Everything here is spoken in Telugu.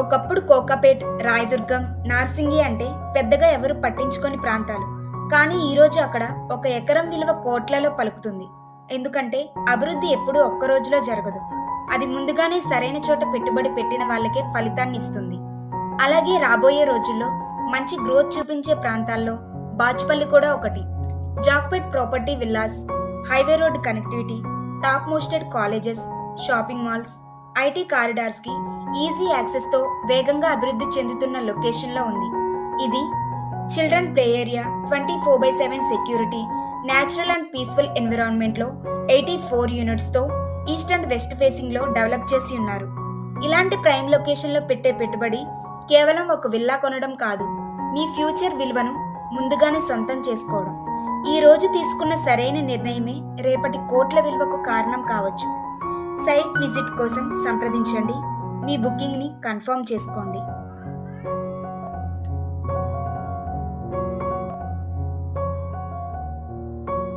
ఒకప్పుడు కోకాపేట్, రాయదుర్గం, నార్సింగి అంటే పెద్దగా ఎవరు పట్టించుకొని ప్రాంతాలు. కానీ ఈరోజు అక్కడ ఒక ఎకరం విలువ కోట్లలో పలుకుతుంది. ఎందుకంటే అభివృద్ధి ఎప్పుడూ ఒక్క రోజులో జరగదు. అది ముందుగానే సరైన చోట పెట్టుబడి పెట్టిన వాళ్ళకే ఫలితాన్ని ఇస్తుంది. అలాగే రాబోయే రోజుల్లో మంచి గ్రోత్ చూపించే ప్రాంతాల్లో బాచుపల్లి కూడా ఒకటి. జాక్పేట్ property villas, highway road connectivity, top mosted colleges, shopping malls, IT కారిడార్స్కి ఈజీ యాక్సెస్తో వేగంగా అభివృద్ధి చెందుతున్న లొకేషన్లో ఉంది. ఇది children play area, 24/7 security, natural and peaceful ఎన్విరాన్మెంట్లో 84 యూనిట్స్తో ఈస్ట్ అండ్ వెస్ట్ ఫేసింగ్లో డెవలప్ చేసి ఉన్నారు. ఇలాంటి ప్రైమ్ లొకేషన్లో పెట్టే పెట్టుబడి కేవలం ఒక విల్లా కొనడం కాదు, మీ ఫ్యూచర్ విలువను ముందుగానే సొంతం చేసుకోవడం. ఈ రోజు తీసుకున్న సరైన నిర్ణయమే రేపటి కోట్ల విలువకు కారణం కావచ్చు. సైట్ విజిట్ కోసం సంప్రదించండి. మీ బుకింగ్ని కన్ఫర్మ్ చేసుకోండి.